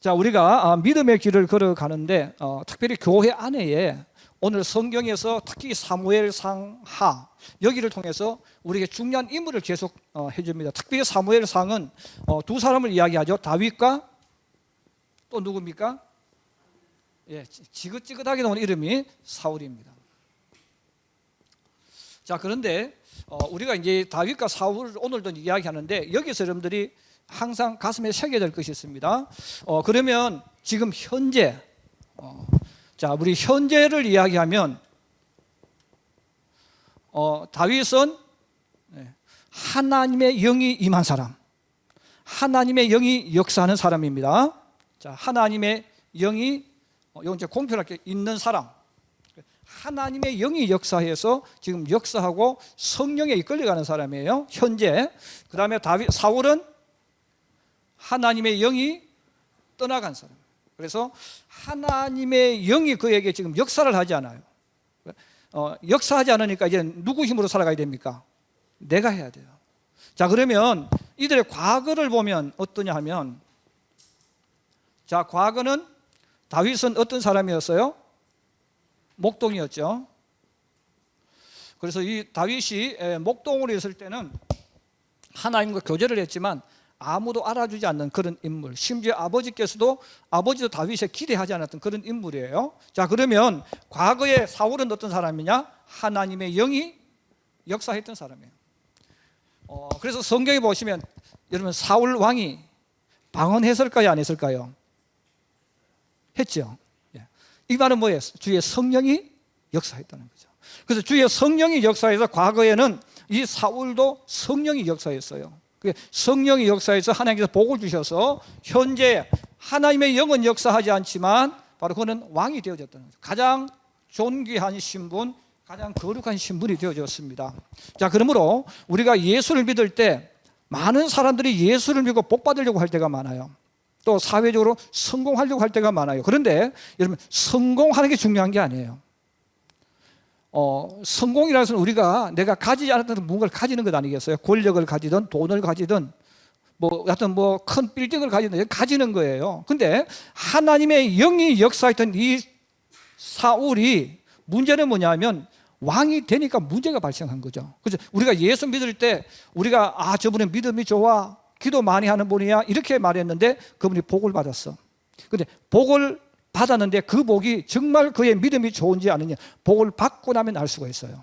자, 우리가 믿음의 길을 걸어가는데 특별히 교회 안에 오늘 성경에서 특히 사무엘상하 여기를 통해서 우리에게 중요한 인물을 계속 해줍니다. 특별히 사무엘상은 두 사람을 이야기하죠. 다윗과 또 누굽니까? 예, 지긋지긋하게 나오는 이름이 사울입니다. 자, 그런데 우리가 이제 다윗과 사울을 오늘도 이야기하는데 여기서 여러분들이 항상 가슴에 새겨야 될 것이 있습니다. 그러면 지금 현재 자, 우리 현재를 이야기하면 다윗은 하나님의 영이 임한 사람, 하나님의 영이 역사하는 사람입니다. 자, 하나님의 영이 이건 이제 공평하게 있는 사람, 하나님의 영이 역사해서 지금 역사하고 성령에 이끌려가는 사람이에요. 현재. 그 다음에 사울은 하나님의 영이 떠나간 사람. 그래서 하나님의 영이 그에게 지금 역사를 하지 않아요. 역사하지 않으니까 이제 누구 힘으로 살아가야 됩니까? 내가 해야 돼요. 자, 그러면 이들의 과거를 보면 어떠냐 하면, 자, 과거는 다윗은 어떤 사람이었어요? 목동이었죠. 그래서 이 다윗이 목동으로 있을 때는 하나님과 교제를 했지만 아무도 알아주지 않는 그런 인물, 심지어 아버지도 다윗에 기대하지 않았던 그런 인물이에요. 자, 그러면 과거에 사울은 어떤 사람이냐? 하나님의 영이 역사했던 사람이에요. 그래서 성경에 보시면 여러분 사울 왕이 방언했을까요? 안 했을까요? 했죠. 이 말은 뭐예요? 주의 성령이 역사했다는 거죠. 그래서 주의 성령이 역사해서 과거에는 이 사울도 성령이 역사했어요. 성령이 역사해서 하나님께서 복을 주셔서 현재 하나님의 영은 역사하지 않지만 바로 그는 왕이 되어졌다는 거죠. 가장 존귀한 신분, 가장 거룩한 신분이 되어졌습니다. 자, 그러므로 우리가 예수를 믿을 때 많은 사람들이 예수를 믿고 복 받으려고 할 때가 많아요. 또 사회적으로 성공하려고 할 때가 많아요. 그런데 여러분, 성공하는 게 중요한 게 아니에요. 성공이라는 것은 우리가 내가 가지지 않았던 무언가를 가지는 것 아니겠어요? 권력을 가지든 돈을 가지든 하여튼 큰 빌딩을 가지든 가지는 거예요. 근데 하나님의 영이 역사했던 이 사울이 문제는 뭐냐면 왕이 되니까 문제가 발생한 거죠. 그래서 우리가 예수 믿을 때 우리가 저분은 믿음이 좋아, 기도 많이 하는 분이야 이렇게 말했는데 그분이 복을 받았어. 근데 복을 받았는데 그 복이 정말 그의 믿음이 좋은지 아니냐, 복을 받고 나면 알 수가 있어요.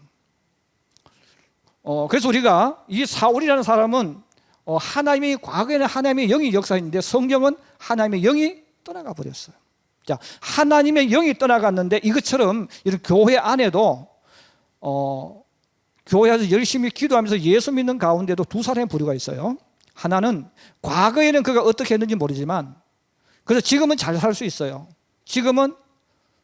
그래서 우리가 이 사울이라는 사람은 하나님이 과거에는 하나님의 영이 역사했는데 성경은 하나님의 영이 떠나가 버렸어요. 자, 하나님의 영이 떠나갔는데 이것처럼 이런 교회 안에도 교회에서 열심히 기도하면서 예수 믿는 가운데도 두 사람의 부류가 있어요. 하나는 과거에는 그가 어떻게 했는지 모르지만 그래서 지금은 잘 살 수 있어요. 지금은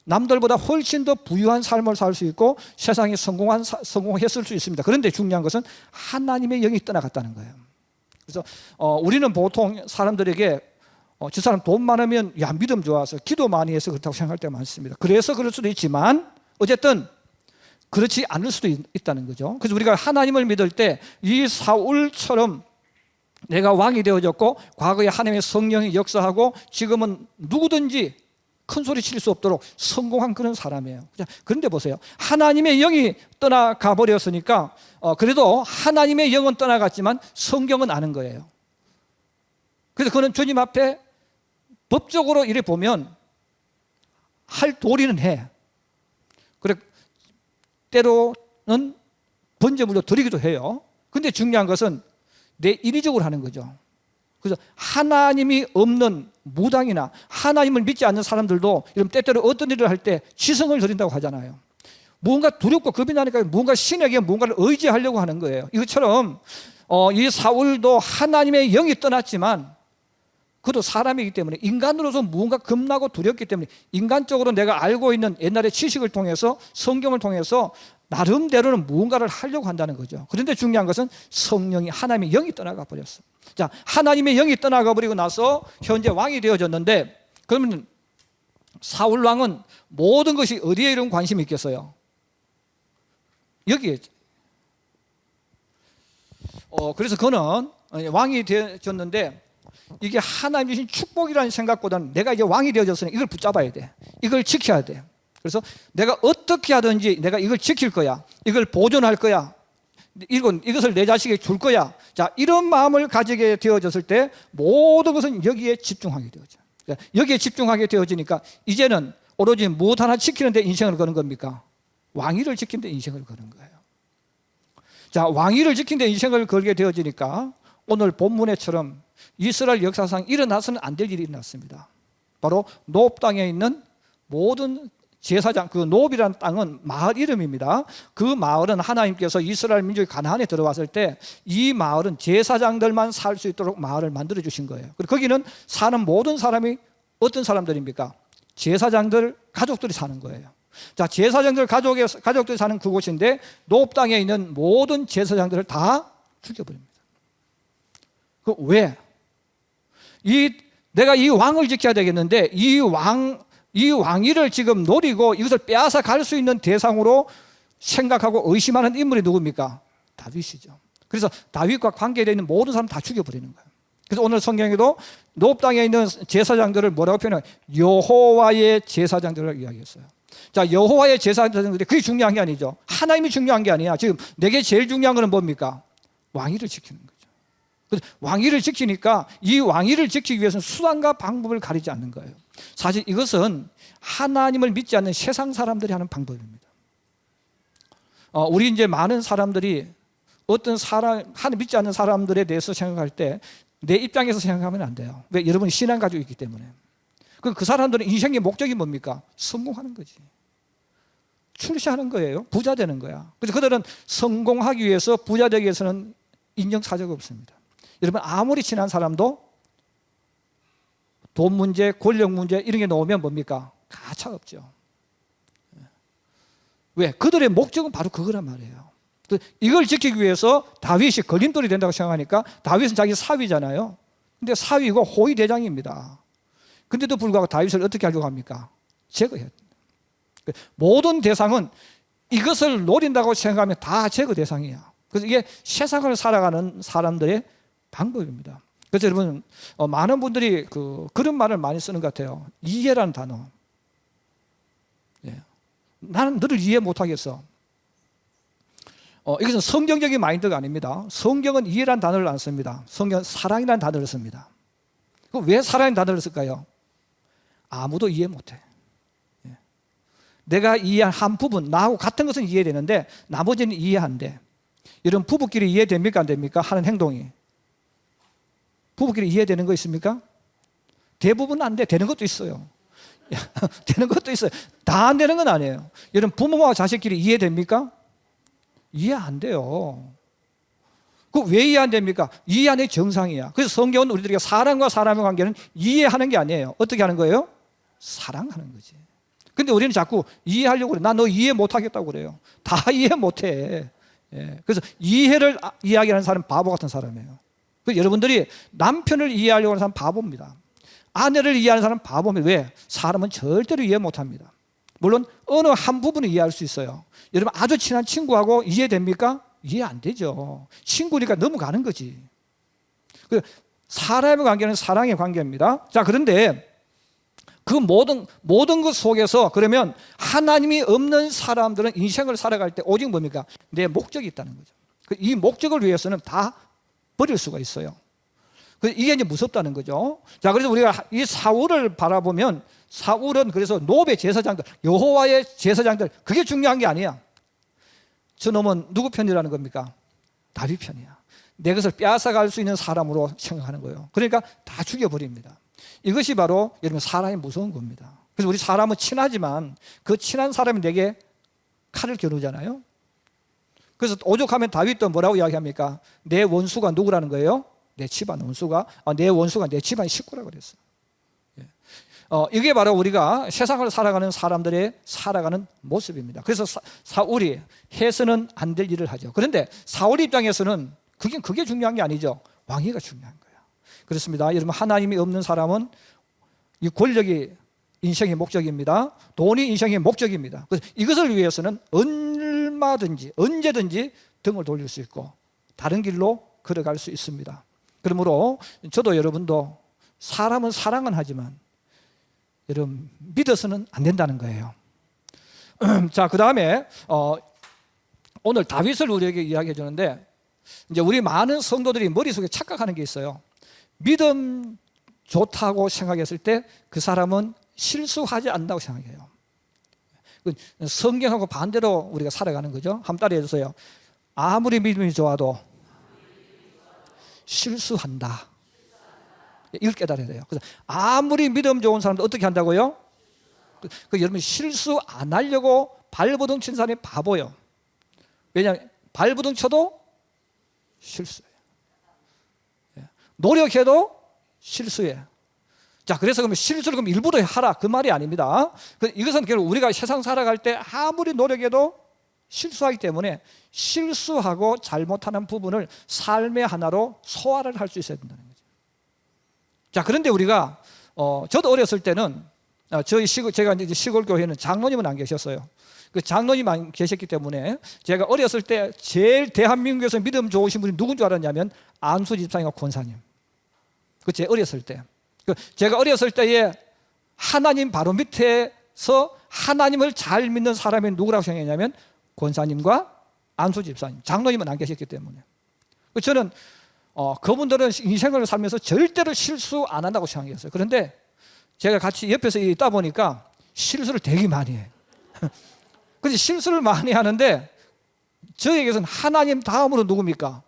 남들보다 훨씬 더 부유한 삶을 살 수 있고 세상에 성공했을 수 있습니다. 그런데 중요한 것은 하나님의 영이 떠나갔다는 거예요. 그래서 우리는 보통 사람들에게 저 사람 돈 많으면 믿음 좋아서 기도 많이 해서 그렇다고 생각할 때가 많습니다. 그래서 그럴 수도 있지만 어쨌든 그렇지 않을 수도 있다는 거죠. 그래서 우리가 하나님을 믿을 때 이 사울처럼 내가 왕이 되어졌고 과거에 하나님의 성령이 역사하고 지금은 누구든지 큰 소리 칠 수 없도록 성공한 그런 사람이에요. 그런데 보세요. 하나님의 영이 떠나가 버렸으니까 그래도 하나님의 영은 떠나갔지만 성경은 아는 거예요. 그래서 그는 주님 앞에 법적으로 이래 보면 할 도리는 해. 그래 때로는 번제물로 드리기도 해요. 근데 중요한 것은 내 인위적으로 하는 거죠. 그래서 하나님이 없는 무당이나 하나님을 믿지 않는 사람들도 이런 때때로 어떤 일을 할 때 지성을 드린다고 하잖아요. 무언가 두렵고 겁이 나니까 무언가 신에게 무언가를 의지하려고 하는 거예요. 이것처럼 이 사울도 하나님의 영이 떠났지만 그도 사람이기 때문에 인간으로서 무언가 겁나고 두렵기 때문에 인간적으로 내가 알고 있는 옛날의 지식을 통해서 성경을 통해서 나름대로는 무언가를 하려고 한다는 거죠. 그런데 중요한 것은 성령이 하나님의 영이 떠나가 버렸어. 자, 하나님의 영이 떠나가 버리고 나서 현재 왕이 되어졌는데 그러면 사울 왕은 모든 것이 어디에 이런 관심이 있겠어요? 여기에. 그래서 그는 왕이 되어졌는데 이게 하나님 주신 축복이라는 생각보다는 내가 이제 왕이 되어졌으니 이걸 붙잡아야 돼. 이걸 지켜야 돼. 그래서 내가 어떻게 하든지 내가 이걸 지킬 거야. 이걸 보존할 거야. 이것을 내 자식에게 줄 거야. 자, 이런 마음을 가지게 되어졌을 때 모든 것은 여기에 집중하게 되어져. 여기에 집중하게 되어지니까 이제는 오로지 무엇 하나 지키는 데 인생을 거는 겁니까? 왕위를 지키는 데 인생을 거는 거예요. 자, 왕위를 지키는 데 인생을 걸게 되어지니까 오늘 본문에처럼 이스라엘 역사상 일어나서는 안 될 일이 일어났습니다. 바로 노브 땅에 있는 모든 제사장, 그 노브이라는 땅은 마을 이름입니다. 그 마을은 하나님께서 이스라엘 민족이 가나안에 들어왔을 때 이 마을은 제사장들만 살 수 있도록 마을을 만들어 주신 거예요. 그리고 거기는 사는 모든 사람이 어떤 사람들입니까? 제사장들 가족들이 사는 거예요. 자, 제사장들 가족들이 사는 그곳인데 노브 땅에 있는 모든 제사장들을 다 죽여버립니다. 그 왜? 내가 이 왕을 지켜야 되겠는데 이 왕위를 지금 노리고 이것을 빼앗아 갈 수 있는 대상으로 생각하고 의심하는 인물이 누굽니까? 다윗이죠. 그래서 다윗과 관계되어 있는 모든 사람 다 죽여버리는 거예요. 그래서 오늘 성경에도 노브 땅에 있는 제사장들을 뭐라고 표현해요? 여호와의 제사장들을 이야기했어요. 자, 여호와의 제사장들이 그게 중요한 게 아니죠. 하나님이 중요한 게 아니야. 지금 내게 제일 중요한 건 뭡니까? 왕위를 지키는 거죠. 왕위를 지키니까 이 왕위를 지키기 위해서는 수단과 방법을 가리지 않는 거예요. 사실 이것은 하나님을 믿지 않는 세상 사람들이 하는 방법입니다. 우리 이제 많은 사람들이 어떤 하나님 믿지 않는 사람들에 대해서 생각할 때 내 입장에서 생각하면 안 돼요. 왜? 여러분이 신앙 가지고 있기 때문에. 그 사람들은 인생의 목적이 뭡니까? 성공하는 거지. 출세하는 거예요. 부자 되는 거야. 그래서 그들은 성공하기 위해서, 부자 되기 위해서는 인정사정이 없습니다. 여러분, 아무리 친한 사람도 돈 문제, 권력 문제 이런 게 나오면 뭡니까? 가차 없죠. 왜? 그들의 목적은 바로 그거란 말이에요. 이걸 지키기 위해서 다윗이 걸림돌이 된다고 생각하니까 다윗은 자기 사위잖아요. 근데 사위고 호위 대장입니다. 근데도 불구하고 다윗을 어떻게 하려고 합니까? 제거해야 됩니다. 모든 대상은 이것을 노린다고 생각하면 다 제거 대상이야. 그래서 이게 세상을 살아가는 사람들의 방법입니다. 그래서 여러분, 많은 분들이 그런 말을 많이 쓰는 것 같아요. 이해라는 단어. 예. 나는 너를 이해 못하겠어. 이것은 성경적인 마인드가 아닙니다. 성경은 이해라는 단어를 안 씁니다. 성경은 사랑이라는 단어를 씁니다. 그럼 왜 사랑이라는 단어를 쓸까요? 아무도 이해 못해. 예. 내가 이해한 한 부분, 나하고 같은 것은 이해되는데 나머지는 이해 안 돼. 이런 부부끼리 이해됩니까? 안 됩니까? 하는 행동이. 부부끼리 이해되는 거 있습니까? 대부분 안 돼. 되는 것도 있어요. 되는 것도 있어요. 다 안 되는 건 아니에요. 여러분, 부모와 자식끼리 이해됩니까? 이해 안 돼요. 그 왜 이해 안 됩니까? 이해 안 돼 정상이야. 그래서 성경은 우리들에게 사람과 사람의 관계는 이해하는 게 아니에요. 어떻게 하는 거예요? 사랑하는 거지. 근데 우리는 자꾸 이해하려고 그래. 나 너 이해 못 하겠다고 그래요. 다 이해 못 해. 예. 그래서 이해를 이야기하는 사람은 바보 같은 사람이에요. 그래서 여러분들이 남편을 이해하려고 하는 사람은 바보입니다. 아내를 이해하는 사람은 바보입니다. 왜? 사람은 절대로 이해 못 합니다. 물론 어느 한 부분은 이해할 수 있어요. 여러분, 아주 친한 친구하고 이해됩니까? 이해 안 되죠. 친구니까 넘어가는 거지. 사람의 관계는 사랑의 관계입니다. 자, 그런데 그 모든 것 속에서 그러면 하나님이 없는 사람들은 인생을 살아갈 때 오직 뭡니까? 내 목적이 있다는 거죠. 이 목적을 위해서는 다 버릴 수가 있어요. 이게 이제 무섭다는 거죠. 자, 그래서 우리가 이 사울을 바라보면 사울은 그래서 노브의 제사장들, 여호와의 제사장들, 그게 중요한 게 아니야. 저놈은 누구 편이라는 겁니까? 다윗 편이야. 내 것을 빼앗아갈 수 있는 사람으로 생각하는 거예요. 그러니까 다 죽여버립니다. 이것이 바로 여러분 사람이 무서운 겁니다. 그래서 우리 사람은 친하지만 그 친한 사람이 내게 칼을 겨누잖아요. 그래서 오죽하면 다윗도 뭐라고 이야기합니까? 내 원수가 누구라는 거예요? 내 집안 원수가, 내 원수가 내 집안 식구라고 그랬어요. 이게 바로 우리가 세상을 살아가는 사람들의 살아가는 모습입니다. 그래서 사울이 해서는 안 될 일을 하죠. 그런데 사울 입장에서는 그게 중요한 게 아니죠. 왕위가 중요한 거예요. 그렇습니다. 여러분, 하나님이 없는 사람은 이 권력이 인생의 목적입니다. 돈이 인생의 목적입니다. 그래서 이것을 위해서는 얼마든지 언제든지 등을 돌릴 수 있고 다른 길로 걸어갈 수 있습니다. 그러므로 저도 여러분도 사람은 사랑은 하지만 여러분 믿어서는 안 된다는 거예요. 자, 그 다음에 오늘 다윗을 우리에게 이야기해 주는데, 이제 우리 많은 성도들이 머릿속에 착각하는 게 있어요. 믿음 좋다고 생각했을 때 그 사람은 실수하지 않는다고 생각해요. 성경하고 반대로 우리가 살아가는 거죠. 한번 따라해 주세요. 아무리 믿음이 좋아도 실수한다. 이걸 깨달아야 돼요. 그래서 아무리 믿음 좋은 사람도 어떻게 한다고요? 여러분 실수 안 하려고 발버둥 친 사람이 바보예요. 왜냐하면 발버둥 쳐도 실수해요. 노력해도 실수해. 자, 그래서 그러면 실수를 그럼 일부러 하라 그 말이 아닙니다. 이것은 결국 우리가 세상 살아갈 때 아무리 노력해도 실수하기 때문에 실수하고 잘못하는 부분을 삶의 하나로 소화를 할 수 있어야 된다는 거죠. 자, 그런데 우리가 저도 어렸을 때는 제가 이제 시골 교회는 장로님은 안 계셨어요. 그 장로님 안 계셨기 때문에 제가 어렸을 때 제일 대한민국에서 믿음 좋으신 분이 누군 줄 알았냐면 안수 집사님과 권사님. 그 제 어렸을 때. 제가 어렸을 때에 하나님 바로 밑에서 하나님을 잘 믿는 사람이 누구라고 생각했냐면 권사님과 안수 집사님. 장로님은 안 계셨기 때문에. 저는 그분들은 인생을 살면서 절대로 실수 안 한다고 생각했어요. 그런데 제가 같이 옆에서 있다 보니까 실수를 되게 많이 해요. 근데 실수를 많이 하는데 저에게서는 하나님 다음으로 누굽니까?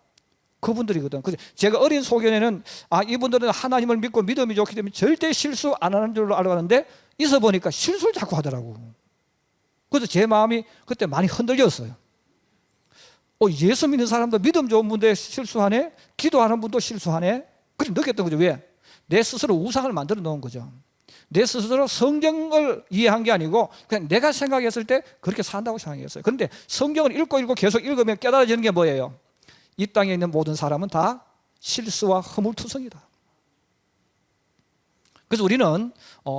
그분들이거든. 그래서 제가 어린 소견에는 이분들은 하나님을 믿고 믿음이 좋기 때문에 절대 실수 안 하는 줄로 알았는데 있어 보니까 실수를 자꾸 하더라고. 그래서 제 마음이 그때 많이 흔들렸어요. 예수 믿는 사람도 믿음 좋은 분도 실수하네, 기도하는 분도 실수하네. 그렇게 느꼈던 거죠. 왜? 내 스스로 우상을 만들어 놓은 거죠. 내 스스로 성경을 이해한 게 아니고 그냥 내가 생각했을 때 그렇게 산다고 생각했어요. 그런데 성경을 읽고 계속 읽으면 깨달아지는 게 뭐예요? 이 땅에 있는 모든 사람은 다 실수와 허물투성이다. 그래서 우리는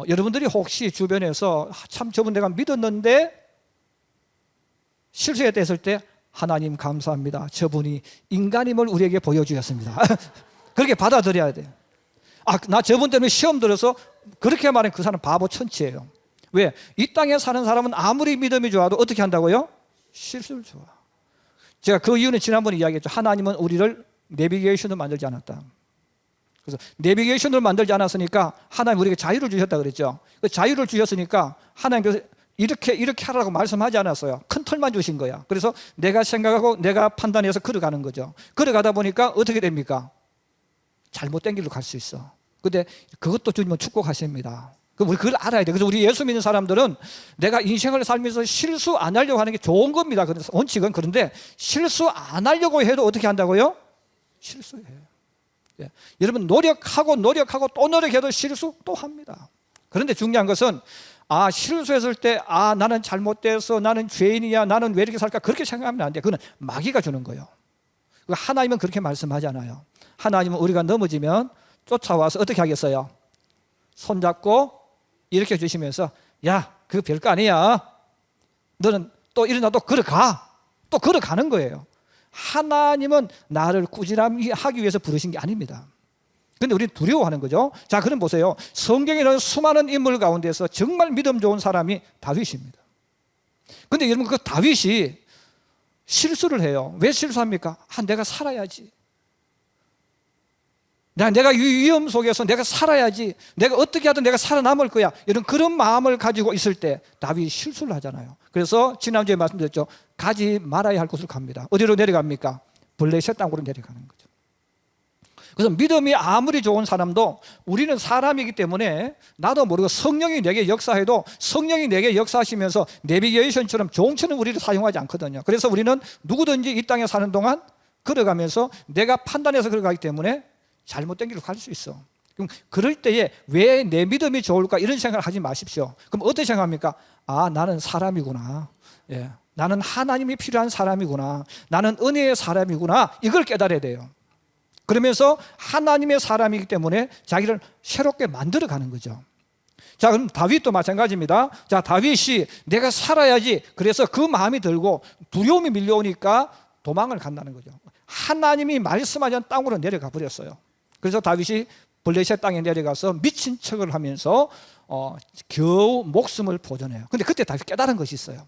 여러분들이 혹시 주변에서 참 저분 내가 믿었는데 실수했다 했을 때 하나님 감사합니다. 저분이 인간임을 우리에게 보여주셨습니다. 그렇게 받아들여야 돼요. 나 저분 때문에 시험 들어서 그렇게 말하면 그 사람 바보 천치예요. 왜? 이 땅에 사는 사람은 아무리 믿음이 좋아도 어떻게 한다고요? 실수를 좋아. 제가 그 이유는 지난번에 이야기했죠. 하나님은 우리를 내비게이션을 만들지 않았다. 그래서 내비게이션을 만들지 않았으니까 하나님 우리에게 자유를 주셨다 그랬죠. 그 자유를 주셨으니까 하나님께서 이렇게 하라고 말씀하지 않았어요. 큰 틀만 주신 거야. 그래서 내가 생각하고 내가 판단해서 걸어가는 거죠. 걸어가다 보니까 어떻게 됩니까? 잘못된 길로 갈 수 있어. 근데 그것도 주님은 축복하십니다. 그럼 우리 그걸 알아야 돼. 그래서 우리 예수 믿는 사람들은 내가 인생을 살면서 실수 안 하려고 하는 게 좋은 겁니다. 그래서 원칙은. 그런데 실수 안 하려고 해도 어떻게 한다고요? 실수해요. 예. 여러분 노력하고 또 노력해도 실수 또 합니다. 그런데 중요한 것은 실수했을 때 나는 잘못돼서 나는 죄인이야, 나는 왜 이렇게 살까, 그렇게 생각하면 안 돼. 그건 마귀가 주는 거예요. 하나님은 그렇게 말씀하지 않아요. 하나님은 우리가 넘어지면 쫓아와서 어떻게 하겠어요? 손잡고 일으켜 주시면서 야, 그거 별거 아니야. 너는 또 일어나 또 걸어가. 또 걸어가는 거예요. 하나님은 나를 꾸준히 하기 위해서 부르신 게 아닙니다. 그런데 우리는 두려워하는 거죠. 자, 그럼 보세요. 성경에는 수많은 인물 가운데서 정말 믿음 좋은 사람이 다윗입니다. 그런데 여러분 그 다윗이 실수를 해요. 왜 실수합니까? 내가 살아야지. 내가 위험 속에서 내가 살아야지. 내가 어떻게 하든 내가 살아남을 거야. 이런 그런 마음을 가지고 있을 때 다윗이 실수를 하잖아요. 그래서 지난주에 말씀드렸죠. 가지 말아야 할 곳을 갑니다. 어디로 내려갑니까? 블레셋 땅으로 내려가는 거죠. 그래서 믿음이 아무리 좋은 사람도 우리는 사람이기 때문에 나도 모르고 성령이 내게 역사해도 성령이 내게 역사하시면서 내비게이션처럼 종처는 우리를 사용하지 않거든요. 그래서 우리는 누구든지 이 땅에 사는 동안 걸어가면서 내가 판단해서 걸어가기 때문에 잘못된 길로 갈 수 있어. 그럼 그럴 때에 왜 내 믿음이 좋을까 이런 생각을 하지 마십시오. 그럼 어떻게 생각합니까? 나는 사람이구나. 예. 나는 하나님이 필요한 사람이구나. 나는 은혜의 사람이구나. 이걸 깨달아야 돼요. 그러면서 하나님의 사람이기 때문에 자기를 새롭게 만들어가는 거죠. 자, 그럼 다윗도 마찬가지입니다. 자, 다윗이 내가 살아야지. 그래서 그 마음이 들고 두려움이 밀려오니까 도망을 간다는 거죠. 하나님이 말씀하지 않은 땅으로 내려가 버렸어요. 그래서 다윗이 블레셋 땅에 내려가서 미친 척을 하면서 겨우 목숨을 보존해요. 근데 그때 다윗이 깨달은 것이 있어요.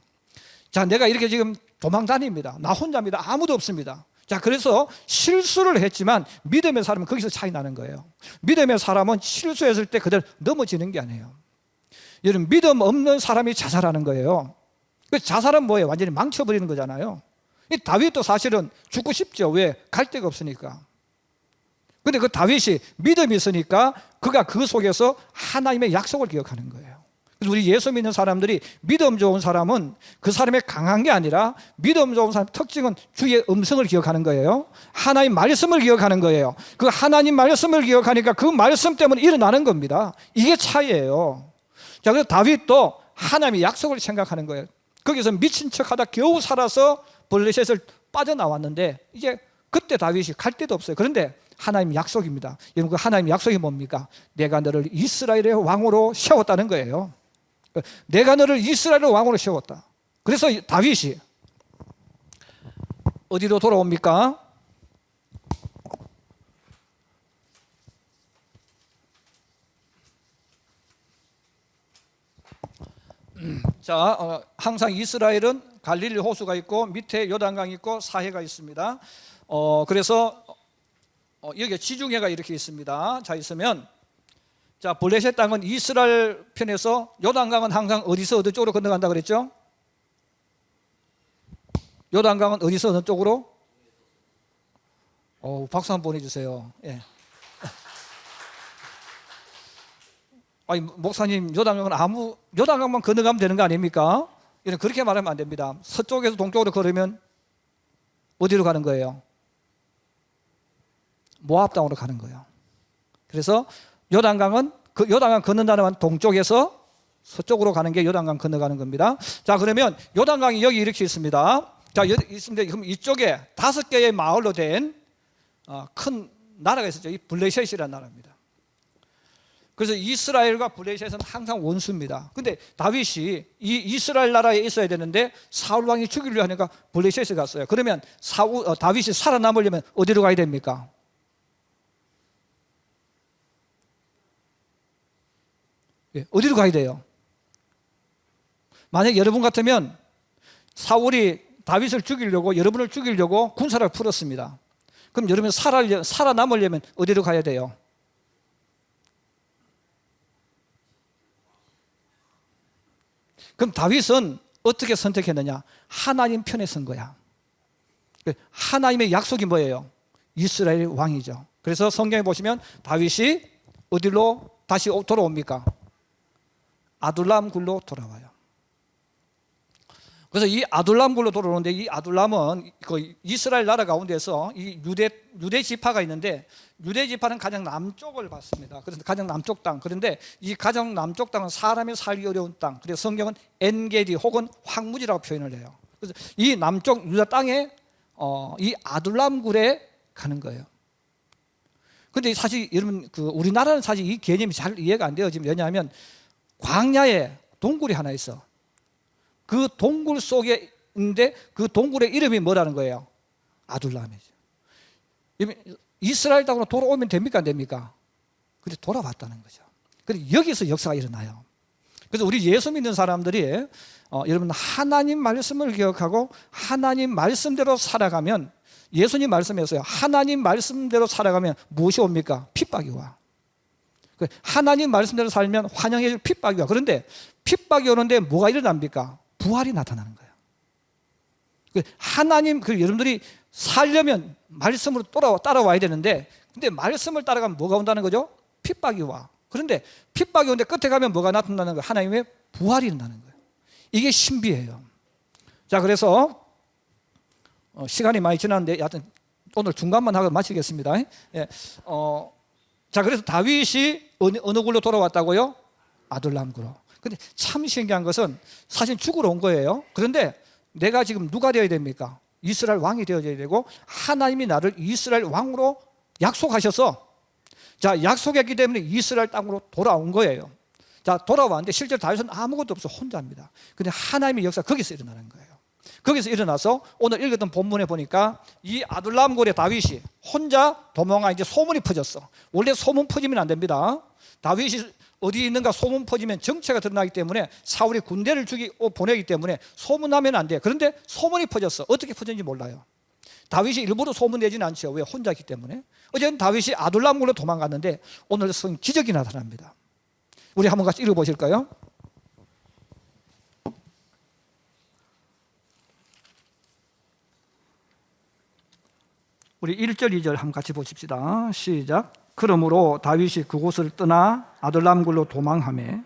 자, 내가 이렇게 지금 도망 다닙니다. 나 혼자입니다. 아무도 없습니다. 자, 그래서 실수를 했지만 믿음의 사람은 거기서 차이 나는 거예요. 믿음의 사람은 실수했을 때 그대로 넘어지는 게 아니에요. 여러분, 믿음 없는 사람이 자살하는 거예요. 그 자살은 뭐예요? 완전히 망쳐버리는 거잖아요. 이 다윗도 사실은 죽고 싶죠. 왜? 갈 데가 없으니까. 근데 그 다윗이 믿음이 있으니까 그가 그 속에서 하나님의 약속을 기억하는 거예요. 그래서 우리 예수 믿는 사람들이 믿음 좋은 사람은 그 사람의 강한 게 아니라 믿음 좋은 사람의 특징은 주의 음성을 기억하는 거예요. 하나님 말씀을 기억하는 거예요. 그 하나님 말씀을 기억하니까 그 말씀 때문에 일어나는 겁니다. 이게 차이예요. 자, 그래서 다윗도 하나님의 약속을 생각하는 거예요. 거기서 미친 척하다 겨우 살아서 블레셋을 빠져나왔는데 이제 그때 다윗이 갈 데도 없어요. 그런데 하나님 약속입니다. 여러분, 그 하나님 약속이 뭡니까? 내가 너를 이스라엘의 왕으로 세웠다는 거예요. 내가 너를 이스라엘의 왕으로 세웠다. 그래서 다윗이 어디로 돌아옵니까? 자, 항상 이스라엘은 갈릴리 호수가 있고 밑에 요단강이 있고 사해가 있습니다. 그래서 여기 지중해가 이렇게 있습니다. 자, 있으면 자, 블레셋 땅은 이스라엘 편에서, 요단강은 항상 어디서 어느 쪽으로 건너간다 그랬죠? 요단강은 어디서 어느 쪽으로? 박수 한번 보내주세요. 예. 아니, 목사님, 요단강만 건너가면 되는 거 아닙니까? 이런 그렇게 말하면 안 됩니다. 서쪽에서 동쪽으로 걸으면 어디로 가는 거예요? 모압 땅으로 가는 거예요. 그래서 요단강은 그 요단강 건넌다는 건 동쪽에서 서쪽으로 가는 게 요단강 건너가는 겁니다. 자, 그러면 요단강이 여기 이렇게 있습니다. 자, 여기 있습니다. 그럼 이쪽에 5개의 마을로 된 큰 나라가 있었죠. 이 블레셋이라는 나라입니다. 그래서 이스라엘과 블레셋은 항상 원수입니다. 근데 다윗이 이 이스라엘 나라에 있어야 되는데 사울 왕이 죽이려 하니까 블레셋에 갔어요. 그러면 다윗이 살아남으려면 어디로 가야 됩니까? 예, 어디로 가야 돼요? 만약 여러분 같으면 사울이 다윗을 죽이려고, 여러분을 죽이려고 군사를 풀었습니다. 그럼 여러분 살아남으려면 어디로 가야 돼요? 그럼 다윗은 어떻게 선택했느냐? 하나님 편에 선 거야. 하나님의 약속이 뭐예요? 이스라엘 왕이죠. 그래서 성경에 보시면 다윗이 어디로 다시 돌아옵니까? 아둘람 굴로 돌아와요. 그래서 이 아둘람 굴로 돌아오는데, 이 아둘람은 그 이스라엘 나라 가운데서 이 유대 지파가 있는데, 유대 지파는 가장 남쪽을 받습니다. 그래서 가장 남쪽 땅. 그런데 이 가장 남쪽 땅은 사람이 살기 어려운 땅. 그래서 성경은 엔게디 혹은 황무지라고 표현을 해요. 그래서 이 남쪽 유다 땅에 이 아둘람 굴에 가는 거예요. 근데 사실 여러분, 우리나라는 사실 이 개념이 잘 이해가 안 돼요. 지금 왜냐하면 광야에 동굴이 하나 있어. 그 동굴 속에 있는데 그 동굴의 이름이 뭐라는 거예요? 아둘람이죠. 이스라엘 땅으로 돌아오면 됩니까, 안 됩니까? 그래서 돌아왔다는 거죠. 그래서 여기서 역사가 일어나요. 그래서 우리 예수 믿는 사람들이 여러분, 하나님 말씀을 기억하고 하나님 말씀대로 살아가면, 예수님 말씀에서요, 하나님 말씀대로 살아가면 무엇이 옵니까? 핍박이 와. 하나님 말씀대로 살면 환영해 줄 핍박이 와. 그런데 핍박이 오는데 뭐가 일어납니까? 부활이 나타나는 거예요. 하나님, 여러분들이 살려면 말씀으로 따라와야 되는데, 근데 말씀을 따라가면 뭐가 온다는 거죠? 핍박이 와. 그런데 핍박이 오는데 끝에 가면 뭐가 나타나는 거예요? 하나님의 부활이 일어나는 거예요. 이게 신비예요. 자, 그래서 시간이 많이 지났는데 여하튼 오늘 중간만 하고 마치겠습니다. 예. 자, 그래서 다윗이 어느 굴로 돌아왔다고요? 아둘람 굴로. 근데 참 신기한 것은 사실 죽으러 온 거예요. 그런데 내가 지금 누가 되어야 됩니까? 이스라엘 왕이 되어야 되고, 하나님이 나를 이스라엘 왕으로 약속하셔서, 자, 약속했기 때문에 이스라엘 땅으로 돌아온 거예요. 자, 돌아왔는데 실제로 다윗은 아무것도 없어 혼자입니다. 근데 하나님의 역사가 거기서 일어나는 거예요. 거기서 일어나서 오늘 읽었던 본문에 보니까 이 아둘람 고래 다윗이 혼자 도망가 이제 소문이 퍼졌어. 원래 소문 퍼지면 안 됩니다. 다윗이 어디 있는가 소문 퍼지면 정체가 드러나기 때문에 사울이 군대를 보내기 때문에 소문나면 안 돼. 그런데 소문이 퍼졌어. 어떻게 퍼졌는지 몰라요. 다윗이 일부러 소문내지는 않죠. 왜? 혼자이기 때문에. 어제는 다윗이 아둘람 고래로 도망갔는데 오늘 성 기적이 나타납니다. 우리 한번 같이 읽어보실까요? 우리 1절 2절 한번 같이 보십시다. 시작. 그러므로 다윗이 그곳을 떠나 아둘람 굴로 도망하며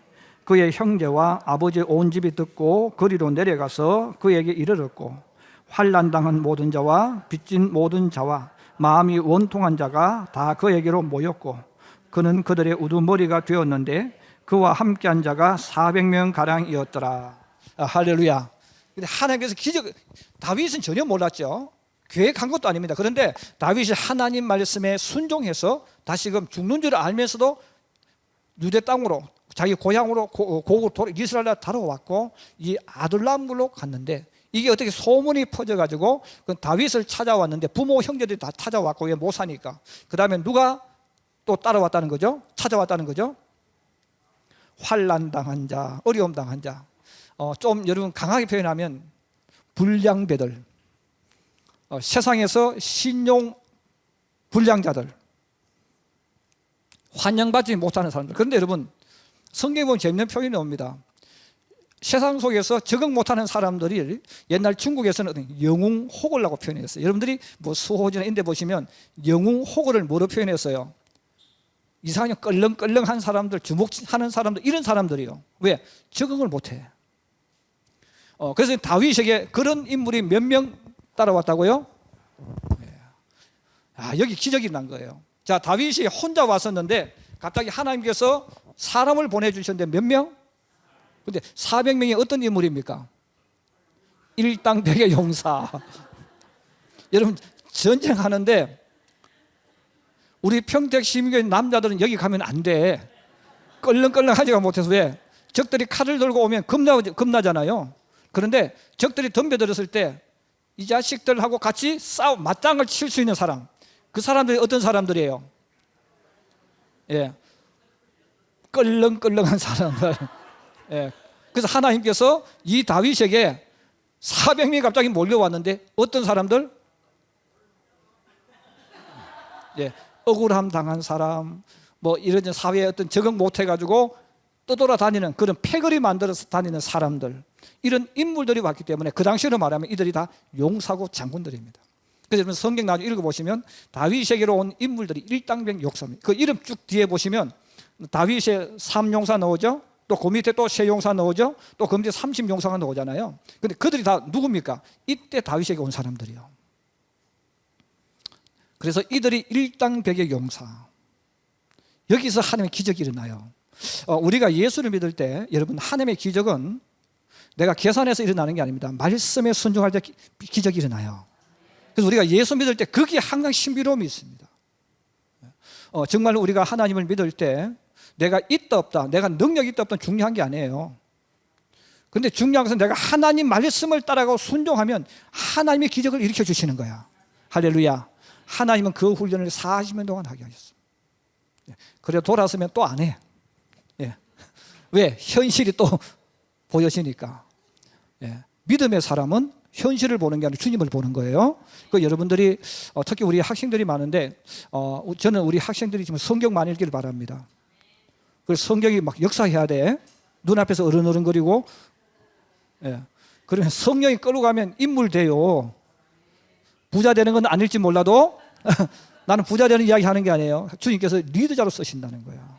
그의 형제와 아버지의 온 집이 듣고 거리로 내려가서 그에게 이르렀고 환난당한 모든 자와 빚진 모든 자와 마음이 원통한 자가 다 그에게로 모였고 그는 그들의 우두머리가 되었는데 그와 함께한 자가 400명 가량이었더라. 할렐루야. 근데 하나님께서 기적, 다윗은 전혀 몰랐죠. 계획한 것도 아닙니다. 그런데 다윗이 하나님 말씀에 순종해서 다시금 죽는 줄 알면서도 유대 땅으로 자기 고향으로 고국으로 이스라엘에 달아왔고 이 아둘람굴로 갔는데 이게 어떻게 소문이 퍼져가지고 다윗을 찾아왔는데 부모 형제들이 다 찾아왔고 왜 못 사니까 그 다음에 누가 또 따라왔다는 거죠? 찾아왔다는 거죠? 환난당한 자, 어려움 당한 자. 좀 여러분 강하게 표현하면 불량배들, 세상에서 신용 불량자들, 환영받지 못하는 사람들. 그런데 여러분 성경에 보면 재밌는 표현이 나옵니다. 세상 속에서 적응 못하는 사람들이 옛날 중국에서는 영웅호걸이라고 표현했어요. 여러분들이 뭐 수호지나 이런 데 보시면 영웅호걸을 뭐로 표현했어요? 이상하게 껄렁껄렁한 사람들, 주목하는 사람들, 이런 사람들이요. 왜? 적응을 못해. 그래서 다윗에게 그런 인물이 몇 명 따라왔다고요? 여기 기적이 난 거예요. 자, 다윗이 혼자 왔었는데 갑자기 하나님께서 사람을 보내주셨는데 몇 명? 근데 400명이 어떤 인물입니까? 일당백의 용사. 여러분 전쟁하는데 우리 평택 시민교회 남자들은 여기 가면 안 돼. 껄렁껄렁하지가 못해서. 왜? 적들이 칼을 들고 오면 겁나잖아요. 그런데 적들이 덤벼들었을 때 이 자식들하고 같이 맞짱을 칠 수 있는 사람, 그 사람들이 어떤 사람들이에요? 예, 껄렁껄렁한 사람들. 예. 그래서 하나님께서 이 다윗에게 400명이 갑자기 몰려왔는데 어떤 사람들? 예, 억울함 당한 사람, 뭐 이런 사회에 어떤 적응 못 해가지고 떠돌아다니는 그런 패거리 만들어서 다니는 사람들, 이런 인물들이 왔기 때문에 그 당시로 말하면 이들이 다 용사고 장군들입니다. 그래서 여러분 성경 나중에 읽어보시면 다윗에게로 온 인물들이 일당백 용사입니다. 그 이름 쭉 뒤에 보시면 다윗의 3용사 나오죠. 또 그 밑에 또 세 용사 나오죠. 또 그 밑에 30용사가 나오잖아요. 근데 그들이 다 누굽니까? 이때 다윗에게 온 사람들이요. 그래서 이들이 일당백의 용사. 여기서 하나님의 기적이 일어나요. 우리가 예수를 믿을 때 여러분 하나님의 기적은 내가 계산해서 일어나는 게 아닙니다. 말씀에 순종할 때 기적이 일어나요. 그래서 우리가 예수 믿을 때 거기에 항상 신비로움이 있습니다. 정말 우리가 하나님을 믿을 때 내가 있다 없다, 내가 능력이 있다 없다 중요한 게 아니에요. 그런데 중요한 것은 내가 하나님 말씀을 따라가고 순종하면 하나님의 기적을 일으켜 주시는 거야. 할렐루야. 하나님은 그 훈련을 40년 동안 하게 하셨습니다. 그래 돌아서면 또 안 해. 왜? 현실이 또 보여지니까. 믿음의 사람은 현실을 보는 게 아니라 주님을 보는 거예요. 그 여러분들이 특히 우리 학생들이 많은데 저는 우리 학생들이 지금 성경 많이 읽기를 바랍니다. 그래서 성경이 막 역사해야 돼. 눈앞에서 어른어른거리고. 그러면 성령이 끌고 가면 인물 돼요. 부자 되는 건 아닐지 몰라도 나는 부자 되는 이야기 하는 게 아니에요. 주님께서 리더자로 쓰신다는 거야.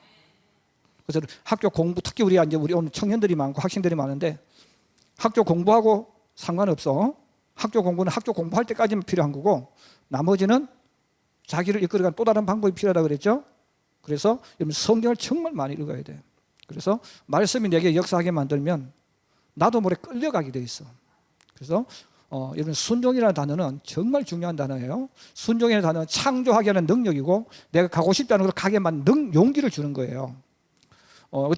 그래서 학교 공부, 특히 우리 오늘 청년들이 많고 학생들이 많은데 학교 공부하고 상관없어. 학교 공부는 학교 공부할 때까지만 필요한 거고 나머지는 자기를 이끌어가는 또 다른 방법이 필요하다고 그랬죠. 그래서 여러분 성경을 정말 많이 읽어야 돼. 그래서 말씀이 내게 역사하게 만들면 나도 모르게 끌려가게 돼 있어. 그래서 여러분 순종이라는 단어는 정말 중요한 단어예요. 순종이라는 단어는 창조하게 하는 능력이고 내가 가고 싶지 않은 걸 가게 만든 용기를 주는 거예요.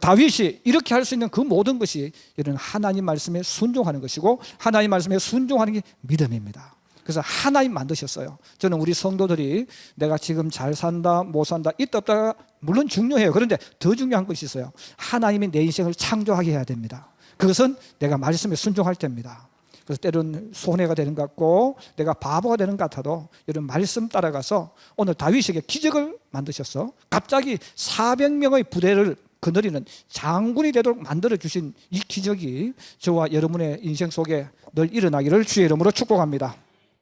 다윗이 이렇게 할 수 있는 그 모든 것이 이런 하나님 말씀에 순종하는 것이고, 하나님 말씀에 순종하는 게 믿음입니다. 그래서 하나님 만드셨어요. 저는 우리 성도들이 내가 지금 잘 산다 못 산다 있다 없다 물론 중요해요. 그런데 더 중요한 것이 있어요. 하나님이 내 인생을 창조하게 해야 됩니다. 그것은 내가 말씀에 순종할 때입니다. 그래서 때로는 손해가 되는 것 같고 내가 바보가 되는 것 같아도 이런 말씀 따라가서 오늘 다윗에게 기적을 만드셨어. 갑자기 400명의 부대를 거느리는 장군이 되도록 만들어주신 이 기적이 저와 여러분의 인생 속에 늘 일어나기를 주의 이름으로 축복합니다.